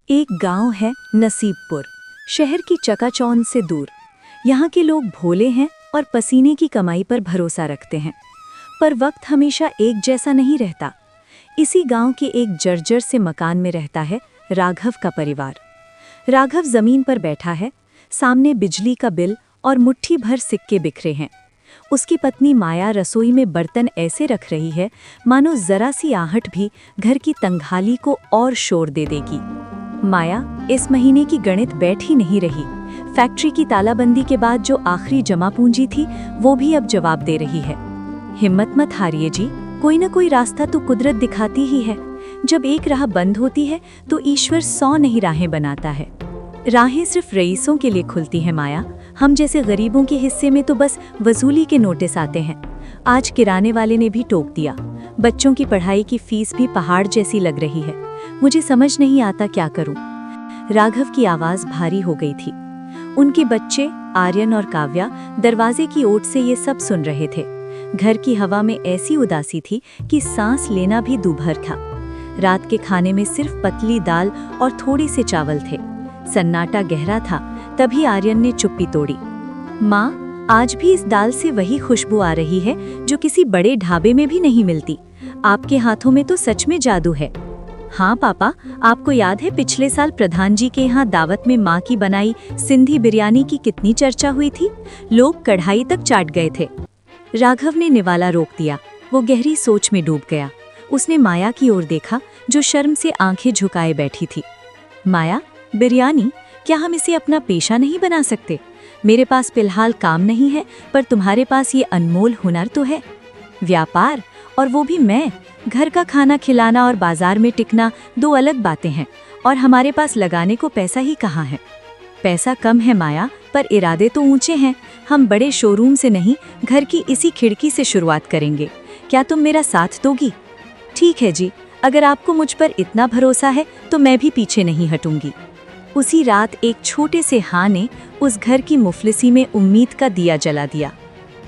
एक गांव है नसीबपुर, शहर की चकाचौंध से दूर। यहाँ के लोग भोले हैं और पसीने की कमाई पर भरोसा रखते हैं। पर वक्त हमेशा एक जैसा नहीं रहता। इसी गांव के एक जर्जर से मकान में रहता है राघव का परिवार। राघव जमीन पर बैठा है, सामने बिजली का बिल और मुट्ठी भर सिक्के बिखरे हैं। उसकी पत्नी माया रसोई में बर्तन ऐसे रख रही है मानो जरा सी आहट भी घर की तंगहाली को और शोर दे देगी। माया इस महीने की गणित बैठ ही नहीं रही। फैक्ट्री की तालाबंदी के बाद जो आखिरी जमा पूंजी थी वो भी अब जवाब दे रही है। हिम्मत मत हारिए जी, कोई न कोई रास्ता तो कुदरत दिखाती ही है। जब एक राह बंद होती है तो ईश्वर 100 नहीं राहें बनाता है। राहें सिर्फ रईसों के लिए खुलती हैं माया, हम जैसे गरीबों के हिस्से में तो बस वसूली के नोटिस आते हैं। आज किराने वाले ने भी टोक दिया। बच्चों की पढ़ाई की फीस भी पहाड़ जैसी लग रही है। मुझे समझ नहीं आता क्या करूं। राघव की आवाज भारी हो गई थी। उनके बच्चे आर्यन और काव्या दरवाजे की ओट से ये सब सुन रहे थे। घर की हवा में ऐसी उदासी थी कि सांस लेना भी दूभर था। रात के खाने में सिर्फ पतली दाल और थोड़े से चावल थे। सन्नाटा गहरा था। तभी आर्यन ने चुप्पी तोड़ी। माँ, आज भी इस दाल से वही खुशबू आ रही है जो किसी बड़े ढाबे में भी नहीं मिलती। आपके हाथों में तो सच में जादू है। हाँ पापा, आपको याद है पिछले साल प्रधान जी के यहाँ दावत में माँ की बनाई सिंधी बिरयानी की कितनी चर्चा हुई थी। लोग कढ़ाई तक चाट गए थे। राघव ने निवाला रोक दिया। वो गहरी सोच में डूब गया। उसने माया की ओर देखा जो शर्म से आंखें झुकाए बैठी थी। माया, बिरयानी, क्या हम इसे अपना पेशा नहीं बना सकते? मेरे पास फिलहाल काम नहीं है, पर तुम्हारे पास ये अनमोल हुनर तो है। व्यापार, और वो भी मैं। घर का खाना खिलाना और बाजार में टिकना दो अलग बातें हैं, और हमारे पास लगाने को पैसा ही कहाँ है। पैसा कम है माया, पर इरादे तो ऊंचे हैं। हम बड़े शोरूम से नहीं, घर की इसी खिड़की से शुरुआत करेंगे। क्या तुम मेरा साथ दोगी? ठीक है जी, अगर आपको मुझ पर इतना भरोसा है तो मैं भी पीछे नहीं हटूंगी। उसी रात एक छोटे से हाँ ने उस घर की मुफलिसी में उम्मीद का दिया जला दिया।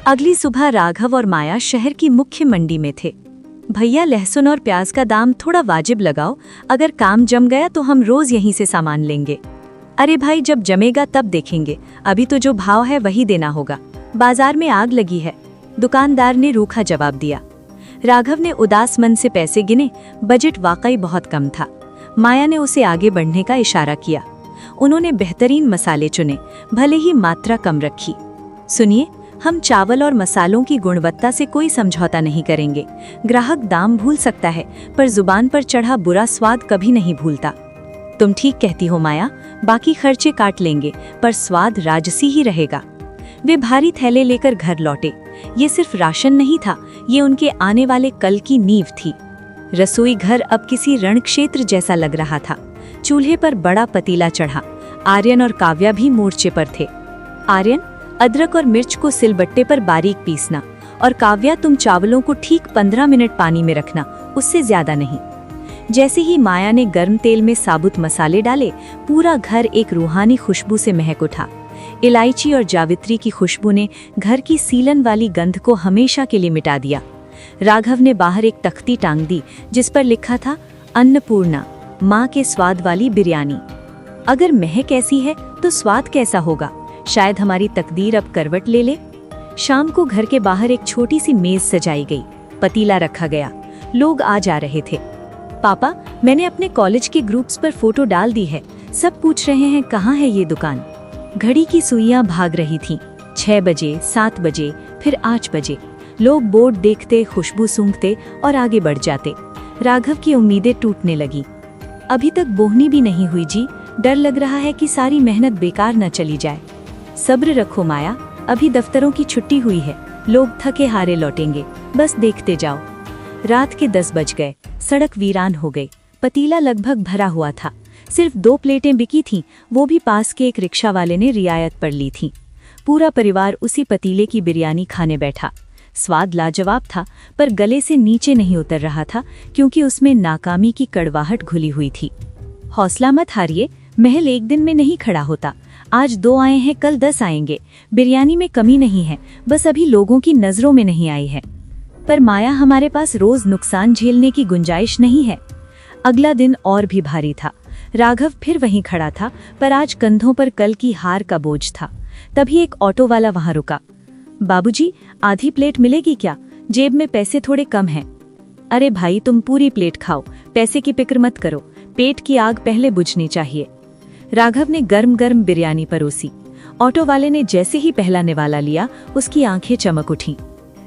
अगली सुबह राघव और माया शहर की मुख्य मंडी में थे। भैया, लहसुन और प्याज का दाम थोड़ा वाजिब लगाओ। अगर काम जम गया तो हम रोज यहीं से सामान लेंगे। अरे भाई, जब जमेगा तब देखेंगे, अभी तो जो भाव है वही देना होगा। बाजार में आग लगी है, दुकानदार ने रूखा जवाब दिया। राघव ने उदास मन से पैसे गिने। बजट वाकई बहुत कम था। माया ने उसे आगे बढ़ने का इशारा किया। उन्होंने बेहतरीन मसाले चुने, भले ही मात्रा कम रखी। सुनिए, हम चावल और मसालों की गुणवत्ता से कोई समझौता नहीं करेंगे। ग्राहक दाम भूल सकता है, पर जुबान पर चढ़ा बुरा स्वाद कभी नहीं भूलता। तुम ठीक कहती हो माया, बाकी खर्चे काट लेंगे, पर स्वाद राजसी ही रहेगा। वे भारी थैले लेकर घर लौटे। ये सिर्फ राशन नहीं था, ये उनके आने वाले कल की नींव थी। रसोई घर अब किसी रणक्षेत्र जैसा लग रहा था। चूल्हे पर बड़ा पतीला चढ़ा। आर्यन और काव्या भी मोर्चे पर थे। आर्यन, अदरक और मिर्च को सिलबट्टे पर बारीक पीसना, और काव्या, तुम चावलों को ठीक 15 मिनट पानी में रखना, उससे ज्यादा नहीं। जैसे ही माया ने गर्म तेल में साबुत मसाले डाले, पूरा घर एक रूहानी खुशबू से महक उठा। इलायची और जावित्री की खुशबू ने घर की सीलन वाली गंध को हमेशा के लिए मिटा दिया। राघव ने बाहर एक तख्ती टांग दी जिस पर लिखा था, अन्नपूर्णा, माँ के स्वाद वाली बिरयानी। अगर महक ऐसी है तो स्वाद कैसा होगा? शायद हमारी तकदीर अब करवट ले ले। शाम को घर के बाहर एक छोटी सी मेज सजाई गई। पतीला रखा गया। लोग आ जा रहे थे। पापा, मैंने अपने कॉलेज के ग्रुप्स पर फोटो डाल दी है। सब पूछ रहे हैं कहाँ है ये दुकान। घड़ी की सुइयां भाग रही थीं। 6 बजे, 7 बजे, फिर 8 बजे। लोग बोर्ड देखते, खुशबू सूंघते और आगे बढ़ जाते। राघव की उम्मीदें टूटने लगी। अभी तक बोहनी भी नहीं हुई जी, डर लग रहा है कि सारी मेहनत बेकार न चली जाए। सब्र रखो माया, अभी दफ्तरों की छुट्टी हुई है, लोग थके हारे लौटेंगे, बस देखते जाओ। रात के 10 बज गए। सड़क वीरान हो गई। पतीला लगभग भरा हुआ था। सिर्फ 2 प्लेटें बिकी थीं, वो भी पास के एक रिक्शा वाले ने रियायत पर ली थीं। पूरा परिवार उसी पतीले की बिरयानी खाने बैठा। स्वाद लाजवाब था, पर गले से नीचे नहीं उतर रहा था, क्योंकि उसमें नाकामी की कड़वाहट घुली हुई थी। हौसला मत हारिए, महल एक दिन में नहीं खड़ा होता। आज 2 आए हैं, कल 10 आएंगे। बिरयानी में कमी नहीं है, बस अभी लोगों की नजरों में नहीं आई है। पर माया, हमारे पास रोज नुकसान झेलने की गुंजाइश नहीं है। अगला दिन और भी भारी था। राघव फिर वहीं खड़ा था, पर आज कंधों पर कल की हार का बोझ था। तभी एक ऑटो वाला वहां रुका। बाबूजी, आधी प्लेट मिलेगी क्या? जेब में पैसे थोड़े कम हैं। अरे भाई, तुम पूरी प्लेट खाओ, पैसे की फिक्र मत करो, पेट की आग पहले बुझनी चाहिए। राघव ने गर्म गर्म बिरयानी परोसी। ऑटो वाले ने जैसे ही पहला निवाला लिया, उसकी आंखें चमक उठीं।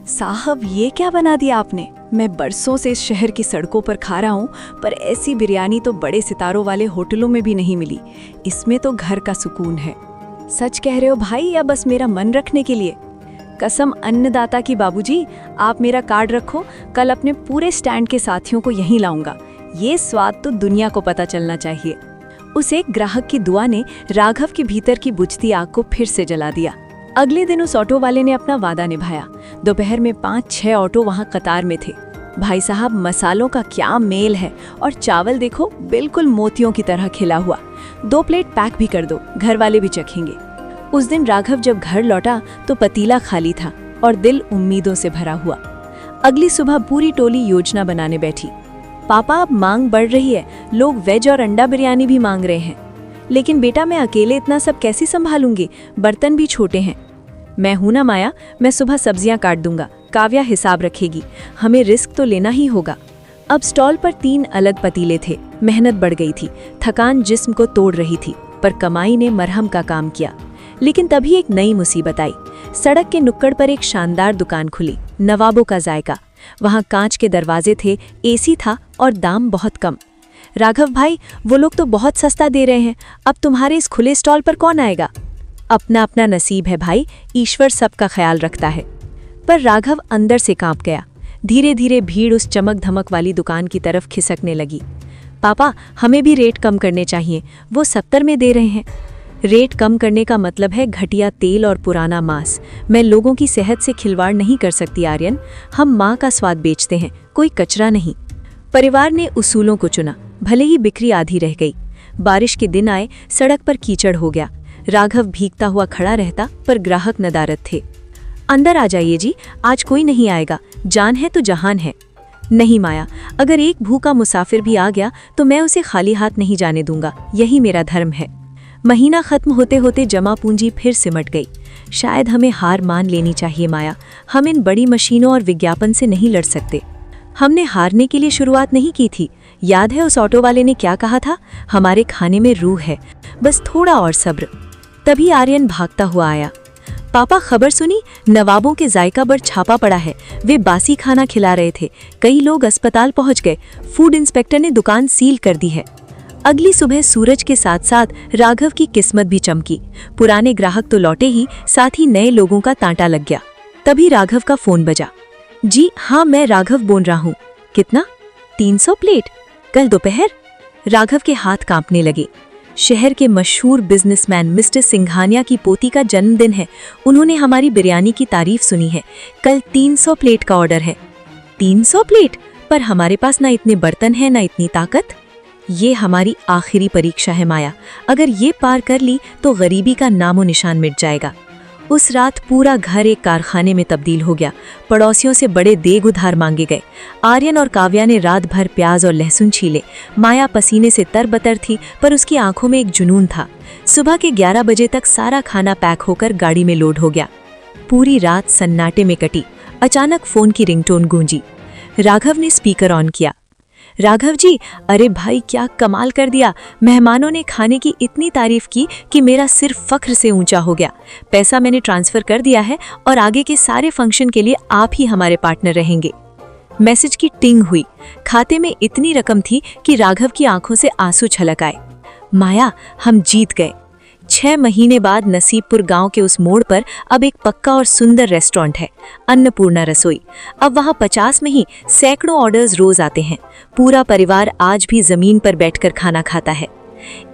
साहब, ये क्या बना दिया आपने? मैं बरसों से इस शहर की सड़कों पर खा रहा हूँ, पर ऐसी बिरयानी तो बड़े सितारों वाले होटलों में भी नहीं मिली। इसमें तो घर का सुकून है। सच कह रहे हो भाई, या बस मेरा मन रखने के लिए? कसम अन्नदाता की बाबूजी, आप मेरा कार्ड रखो, कल अपने पूरे स्टैंड के साथियों को यहीं लाऊंगा। ये स्वाद तो दुनिया को पता चलना चाहिए। उस एक ग्राहक की दुआ ने राघव के भीतर की बुझती आग को फिर से जला दिया। अगले दिन उस ऑटो वाले ने अपना वादा निभाया। दोपहर में 5-6 ऑटो वहां कतार में थे। भाई साहब, मसालों का क्या मेल है, और चावल देखो, बिल्कुल मोतियों की तरह खिला हुआ। 2 प्लेट पैक भी कर दो, घर वाले भी चखेंगे। उस दिन राघव जब घर लौटा तो पतीला खाली था और दिल उम्मीदों से भरा हुआ। अगली सुबह पूरी टोली योजना बनाने बैठी। पापा, अब मांग बढ़ रही है, लोग वेज और अंडा बिरयानी भी मांग रहे हैं। लेकिन बेटा, मैं अकेले इतना सब कैसे संभालूंगी? बर्तन भी छोटे हैं। मैं हूं ना माया, मैं सुबह सब्जियां काट दूंगा, काव्या हिसाब रखेगी। हमें रिस्क तो लेना ही होगा। अब स्टॉल पर 3 अलग पतीले थे। मेहनत बढ़ गई थी, थकान जिस्म को तोड़ रही थी, पर कमाई ने मरहम का काम किया। लेकिन तभी एक नई मुसीबत आई। सड़क के नुक्कड़ पर एक शानदार दुकान खुली, नवाबों का जायका। वहां कांच के दरवाजे थे, एसी था और दाम बहुत कम। राघव भाई, वो लोग तो बहुत सस्ता दे रहे हैं, अब तुम्हारे इस खुले स्टॉल पर कौन आएगा? अपना अपना नसीब है भाई, ईश्वर सबका ख्याल रखता है। पर राघव अंदर से कांप गया। धीरे धीरे भीड़ उस चमक धमक वाली दुकान की तरफ खिसकने लगी। पापा, हमें भी रेट कम करने चाहिए, वो 70 में दे रहे हैं। रेट कम करने का मतलब है घटिया तेल और पुराना मांस। मैं लोगों की सेहत से खिलवाड़ नहीं कर सकती आर्यन। हम माँ का स्वाद बेचते हैं, कोई कचरा नहीं। परिवार ने उसूलों को चुना, भले ही बिक्री आधी रह गई। बारिश के दिन आए, सड़क पर कीचड़ हो गया। राघव भीगता हुआ खड़ा रहता, पर ग्राहक नदारद थे। अंदर आ जाइए जी, आज कोई नहीं आएगा, जान है तो जहान है। नहीं माया, अगर एक भूखा मुसाफिर भी आ गया तो मैं उसे खाली हाथ नहीं जाने दूंगा, यही मेरा धर्म है। महीना खत्म होते होते जमा पूंजी फिर सिमट गई। शायद हमें हार मान लेनी चाहिए माया, हम इन बड़ी मशीनों और विज्ञापन से नहीं लड़ सकते। हमने हारने के लिए शुरुआत नहीं की थी। याद है उस ऑटो वाले ने क्या कहा था? हमारे खाने में रूह है, बस थोड़ा और सब्र। तभी आर्यन भागता हुआ आया। पापा, खबर सुनी? नवाबों के जायका पर छापा पड़ा है। वे बासी खाना खिला रहे थे, कई लोग अस्पताल पहुंच गए। फूड इंस्पेक्टर ने दुकान सील कर दी है। अगली सुबह सूरज के साथ साथ राघव की किस्मत भी चमकी। पुराने ग्राहक तो लौटे ही, साथ ही नए लोगों का तांता लग गया। तभी राघव का फोन बजा। जी हाँ, मैं राघव बोल रहा हूँ। कितना? 300 प्लेट? कल दोपहर? राघव के हाथ कांपने लगे। शहर के मशहूर बिजनेसमैन मिस्टर सिंघानिया की पोती का जन्मदिन है। उन्होंने हमारी बिरयानी की तारीफ सुनी है। कल 300 प्लेट का ऑर्डर है। 300 प्लेट? पर हमारे पास ना इतने बर्तन हैं, ना इतनी ताकत। ये हमारी आखिरी परीक्षा है माया, अगर ये पार कर ली तो गरीबी का नामो निशान मिट जाएगा। उस रात पूरा घर एक कारखाने में तब्दील हो गया। पड़ोसियों से बड़े देग उधार मांगे गए। आर्यन और काव्या ने रात भर प्याज और लहसुन छीले। माया पसीने से तरबतर थी, पर उसकी आंखों में एक जुनून था। सुबह के 11 बजे तक सारा खाना पैक होकर गाड़ी में लोड हो गया। पूरी रात सन्नाटे में कटी। अचानक फोन की रिंगटोन गूंजी। राघव ने स्पीकर ऑन किया। राघव जी, अरे भाई क्या कमाल कर दिया। मेहमानों ने खाने की इतनी तारीफ की कि मेरा सिर फख्र से ऊंचा हो गया। पैसा मैंने ट्रांसफर कर दिया है और आगे के सारे फंक्शन के लिए आप ही हमारे पार्टनर रहेंगे। मैसेज की टिंग हुई। खाते में इतनी रकम थी कि राघव की आंखों से आंसू छलक आए। माया, हम जीत गए। 6 महीने बाद नसीबपुर गांव के उस मोड़ पर अब एक पक्का और सुंदर रेस्टोरेंट है, अन्नपूर्णा रसोई। अब वहां 50 में ही सैकड़ों ऑर्डर्स रोज आते हैं। पूरा परिवार आज भी जमीन पर बैठकर खाना खाता है।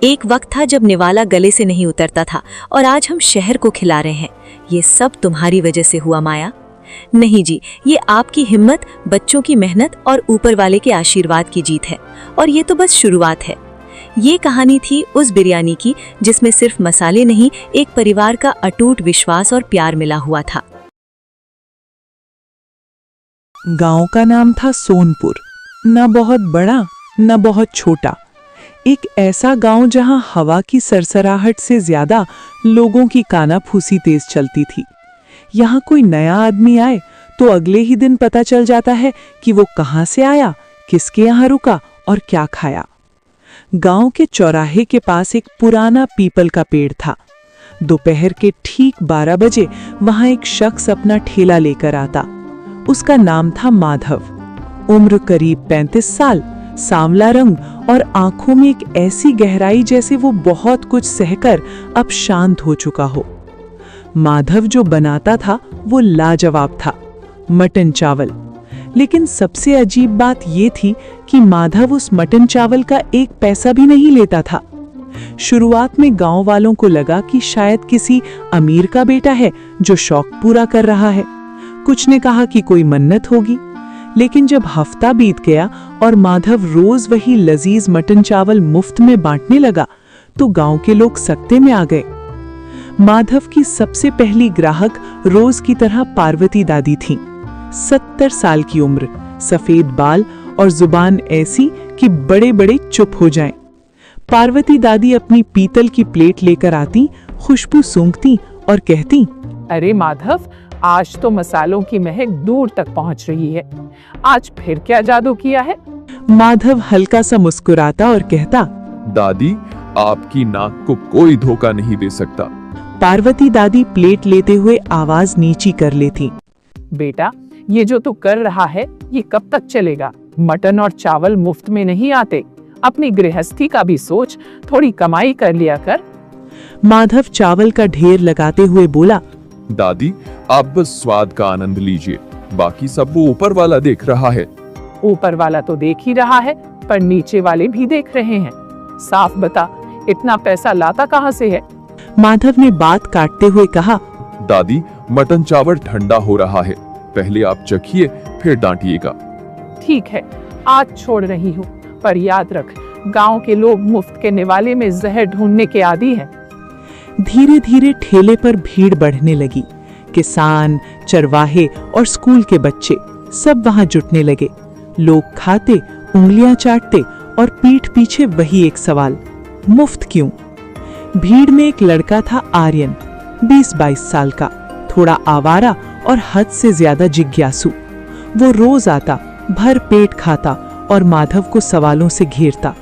एक वक्त था जब निवाला गले से नहीं उतरता था, और आज हम शहर को खिला रहे हैं। ये सब तुम्हारी वजह से हुआ माया। नहीं जी, ये आपकी हिम्मत, बच्चों की मेहनत और ऊपर वाले के आशीर्वाद की जीत है। और ये तो बस शुरुआत है। ये कहानी थी उस बिरयानी की जिसमें सिर्फ मसाले नहीं, एक परिवार का अटूट विश्वास और प्यार मिला हुआ था। गांव का नाम था सोनपुर। न बहुत बड़ा न बहुत छोटा, एक ऐसा गांव जहां हवा की सरसराहट से ज्यादा लोगों की कानाफूसी तेज चलती थी। यहाँ कोई नया आदमी आए तो अगले ही दिन पता चल जाता है कि वो कहाँ से आया, किसके यहाँ रुका और क्या खाया। गांव के चौराहे के पास एक पुराना पीपल का पेड़ था। दोपहर के ठीक 12 बजे वहां एक शख्स अपना ठेला लेकर आता। उसका नाम था माधव। उम्र करीब 35 साल, सांवला रंग और आंखों में एक ऐसी गहराई जैसे वो बहुत कुछ सहकर अब शांत हो चुका हो। माधव जो बनाता था वो लाजवाब था, मटन चावल। लेकिन सबसे अजीब बात ये थी कि माधव उस मटन चावल का एक पैसा भी नहीं लेता था। शुरुआत में गांव वालों को लगा कि शायद किसी अमीर का बेटा है जो शौक पूरा कर रहा है। कुछ ने कहा कि कोई मन्नत होगी। लेकिन जब हफ्ता बीत गया और माधव रोज वही लजीज मटन चावल मुफ्त में बांटने लगा तो गांव के लोग सकते में आ गए। माधव की सबसे पहली ग्राहक रोज की तरह पार्वती दादी थीं। 70 साल की उम्र, सफेद बाल और जुबान ऐसी कि बड़े बड़े चुप हो जाएं। पार्वती दादी अपनी पीतल की प्लेट लेकर आती, खुशबू सूंघती और कहती, अरे माधव, आज तो मसालों की महक दूर तक पहुंच रही है। आज फिर क्या जादू किया है? माधव हल्का सा मुस्कुराता और कहता, दादी, आपकी नाक को कोई धोखा नहीं दे सकता। पार्वती दादी प्लेट लेते हुए आवाज नीची कर लेती, बेटा, ये जो तू कर रहा है ये कब तक चलेगा? मटन और चावल मुफ्त में नहीं आते। अपनी गृहस्थी का भी सोच, थोड़ी कमाई कर लिया कर। माधव चावल का ढेर लगाते हुए बोला, दादी, आप बस स्वाद का आनंद लीजिए, बाकी सब वो ऊपर वाला देख रहा है। ऊपर वाला तो देख ही रहा है, पर नीचे वाले भी देख रहे हैं। साफ बता, इतना पैसा लाता कहाँ से है? माधव ने बात काटते हुए कहा, दादी, मटन चावल ठंडा हो रहा है, पहले आप चखिए फिर डांटिएगा। ठीक है, आज छोड़ रही हूँ, पर याद रख, गांव के लोग मुफ्त के निवाले में जहर ढूंढने के आदी हैं। धीरे धीरे ठेले पर भीड़ बढ़ने लगी। किसान, चरवाहे और स्कूल के बच्चे सब वहां जुटने लगे। लोग खाते, उंगलियां चाटते और पीठ पीछे वही एक सवाल, मुफ्त क्यों? भीड़ में एक लड़का था, आर्यन, 20-22 साल का, थोड़ा आवारा और हद से ज्यादा जिज्ञासु। वो रोज आता, भर पेट खाता और माधव को सवालों से घेरता।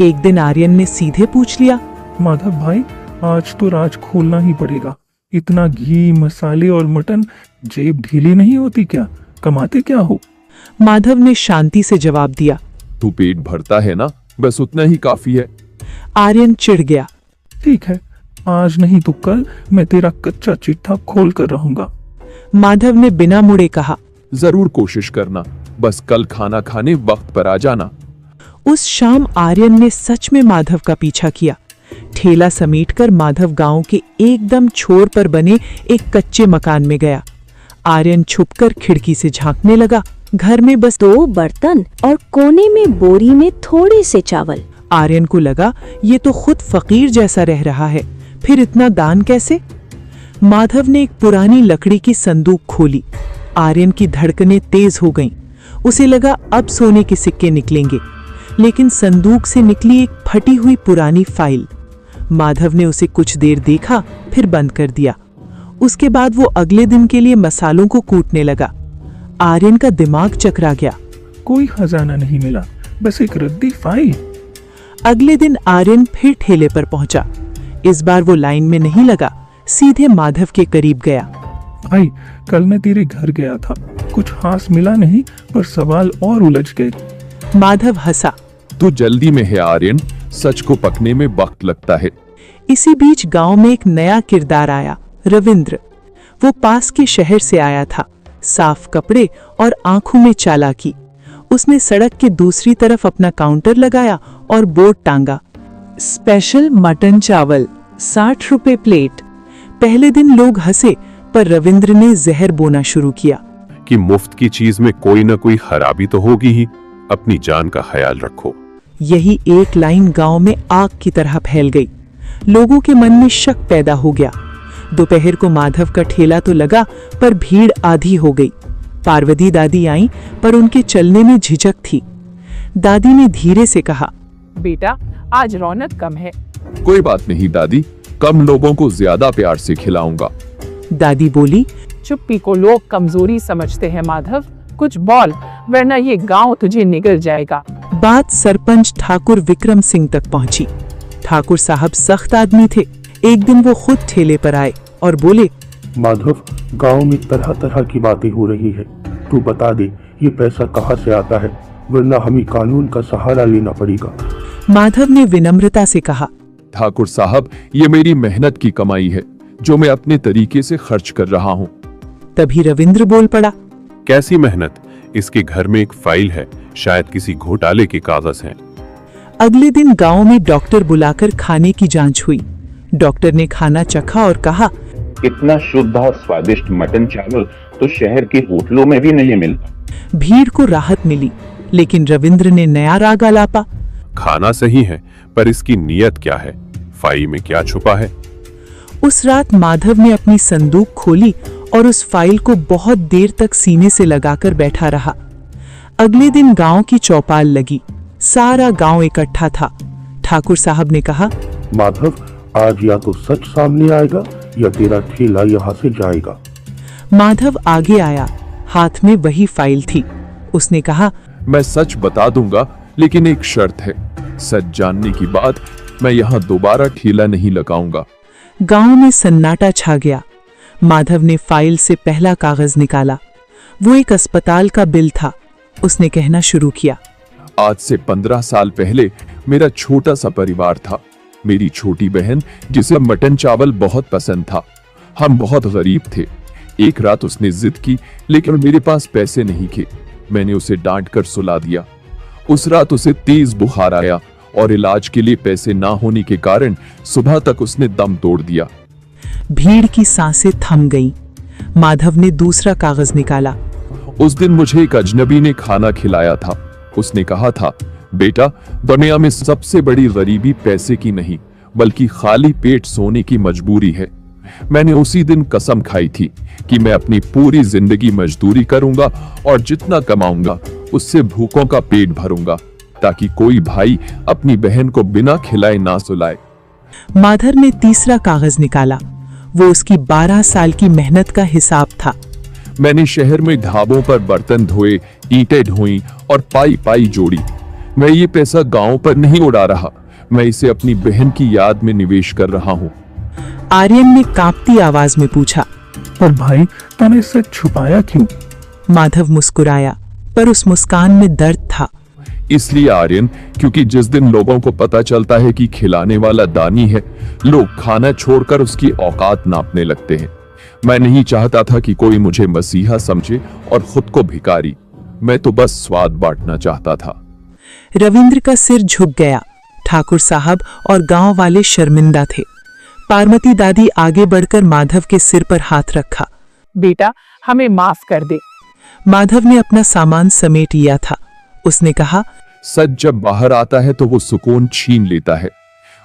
एक दिन आर्यन ने सीधे पूछ लिया, माधव भाई, आज तो राज खोलना ही पड़ेगा। इतना घी, मसाले और मटन, जेब ढीली नहीं होती क्या? कमाते क्या हो? माधव ने शांति से जवाब दिया, तू पेट भरता है ना, बस उतना ही काफी है। आर्यन चिढ़ गया, ठीक है, आज नहीं तो कल मैं तेरा कच्चा चिट्ठा खोल कर रहूंगा। माधव ने बिना मुड़े कहा, जरूर कोशिश करना, बस कल खाना खाने वक्त पर आ जाना। उस शाम आर्यन ने सच में माधव का पीछा किया। ठेला समेटकर माधव गांव के एकदम छोर पर बने एक कच्चे मकान में गया। आर्यन छुपकर खिड़की से झांकने लगा। घर में बस 2 बर्तन और कोने में बोरी में थोड़े से चावल। आर्यन को लगा ये तो खुद फकीर जैसा रह रहा है, फिर इतना दान कैसे? माधव ने एक पुरानी लकड़ी की संदूक खोली। आर्यन की धड़कनें तेज हो गईं। उसे लगा अब सोने के सिक्के निकलेंगे, लेकिन संदूक से निकली एक फटी हुई पुरानी फाइल। माधव ने उसे कुछ देर देखा, फिर बंद कर दिया। उसके बाद वो अगले दिन के लिए मसालों को कूटने लगा। आर्यन का दिमाग चकरा गया। कोई खजाना नहीं मिला, बस एक रद्दी फाइल। अगले दिन आर्यन फिर ठेले पर पहुंचा। इस बार वो लाइन में नहीं लगा, सीधे माधव के करीब गया। भाई, कल मैं तेरे घर गया था, कुछ खास मिला नहीं, पर सवाल और उलझ गए। माधव हंसा, तू जल्दी में है आर्यन, सच को पकने में वक्त लगता है। इसी बीच गांव में एक नया किरदार आया, रविंद्र। वो पास के शहर से आया था, साफ कपड़े और आंखों में चालाकी। उसने सड़क के दूसरी तरफ अपना काउंटर लगाया और बोर्ड टांगा, स्पेशल मटन चावल, 60 रुपए प्लेट। पहले दिन लोग हंसे, पर रविंद्र ने जहर बोना शुरू किया कि मुफ्त की चीज में कोई न कोई खराबी तो होगी ही, अपनी जान का ख्याल रखो। यही एक लाइन गांव में आग की तरह फैल गई। लोगों के मन में शक पैदा हो गया। दोपहर को माधव का ठेला तो लगा, पर भीड़ आधी हो गई। पार्वती दादी आई, पर उनके चलने में झिझक थी। दादी ने धीरे से कहा, बेटा, आज रौनक कम है। कोई बात नहीं दादी, कम लोगों को ज्यादा प्यार से खिलाऊंगा। दादी बोली। चुप्पी को लोग कमजोरी समझते हैं माधव, कुछ बोल वरना ये गांव तुझे निगल जाएगा। बात सरपंच ठाकुर विक्रम सिंह तक पहुंची। ठाकुर साहब सख्त आदमी थे। एक दिन वो खुद ठेले पर आए और बोले, माधव, गांव में तरह तरह की बातें हो रही है, तू बता दे ये पैसा कहाँ से आता है, वरना हमें कानून का सहारा लेना पड़ेगा। माधव ने विनम्रता से कहा, ठाकुर साहब, ये मेरी मेहनत की कमाई है जो मैं अपने तरीके से खर्च कर रहा हूँ। तभी रविंद्र बोल पड़ा, कैसी मेहनत? इसके घर में एक फाइल है, शायद किसी घोटाले के कागज हैं। अगले दिन गांव में डॉक्टर बुलाकर खाने की जांच हुई। डॉक्टर ने खाना चखा और कहा, इतना शुद्ध और स्वादिष्ट मटन चावल तो शहर के होटलों में भी नहीं मिलता। भीड़ को राहत मिली, लेकिन रविंद्र ने नया राग आलापा। खाना सही है, पर इसकी नीयत क्या है? फाइल में क्या छुपा है? उस रात माधव ने अपनी संदूक खोली और उस फाइल को बहुत देर तक सीने से लगाकर बैठा रहा। अगले दिन गांव की चौपाल लगी। सारा गांव इकट्ठा था। ठाकुर साहब ने कहा, माधव, आज या तो सच सामने आएगा या तेरा ठेला यहाँ से जाएगा। माधव आगे आया, हाथ में वही फाइल थी। उसने कहा, मैं सच बता दूंगा, लेकिन एक शर्त है। सच जानने के बाद मैं यहाँ दोबारा ठेला नहीं लगाऊंगा। गांव में सन्नाटा छा गया। माधव ने फाइल से पहला कागज निकाला। वो एक अस्पताल का बिल था। उसने कहना शुरू किया, आज से 15 साल पहले मेरा छोटा सा परिवार था। मेरी छोटी बहन, जिसे मटन चावल बहुत पसंद था। हम बहुत गरीब थे। एक रात उसने जिद की, लेकिन मेरे पास पैसे नहीं थे। मैंने उसे डांट कर सुला दिया। उस रात उसे तेज बुखार आया और इलाज के लिए पैसे ना होने के कारण सुबह तक उसने दम तोड़ दिया। भीड़ की सांसें थम गईं। माधव ने दूसरा कागज निकाला। उस दिन मुझे एक अजनबी ने खाना खिलाया था। उसने कहा था, बेटा, दुनिया में सबसे बड़ी गरीबी पैसे की नहीं, बल्कि खाली पेट सोने की मजबूरी है। मैंने उसी दिन कसम खाई थी कि मैं अपनी पूरी जिंदगी मजदूरी करूंगा और जितना कमाऊंगा उससे भूखों का पेट भरूंगा, ताकि कोई भाई अपनी बहन को बिना खिलाए ना सुलाए। माधव ने तीसरा कागज निकाला। वो उसकी 12 साल की मेहनत का हिसाब था। मैंने शहर में ढाबों पर बर्तन धोए, ईंटें ढोई और पाई पाई जोड़ी। मैं ये पैसा गांव पर नहीं उड़ा रहा, मैं इसे अपनी बहन की याद में निवेश कर रहा हूँ। आर्यन ने कांपती आवाज में पूछा, पर भाई, तूने सच छुपाया क्यों? माधव मुस्कुराया, पर उस मुस्कान में दर्द था। इसलिए आर्यन, क्योंकि जिस दिन लोगों को पता चलता है कि खिलाने वाला दानी है, लोग खाना छोड़कर उसकी औकात नापने लगते हैं। मैं नहीं चाहता था कि कोई मुझे मसीहा समझे और खुद को भिखारी। मैं तो बस स्वाद बांटना चाहता था। रविंद्र का सिर झुक गया। ठाकुर साहब और गांव वाले शर्मिंदा थे। पार्वती दादी आगे बढ़कर माधव के सिर पर हाथ रखा। बेटा, हमें माफ कर दे। माधव ने अपना सामान समेट लिया था। उसने कहा, सच जब बाहर आता है तो वो सुकून छीन लेता है।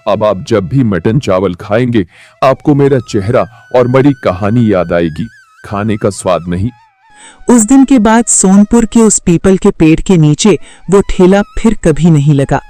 अब आप जब भी मटन चावल खाएंगे, आपको मेरा चेहरा और बड़ी कहानी याद आएगी, खाने का स्वाद नहीं। उस दिन के बाद सोनपुर के उस पीपल के पेड़ के नीचे वो ठेला फिर कभी नहीं लगा।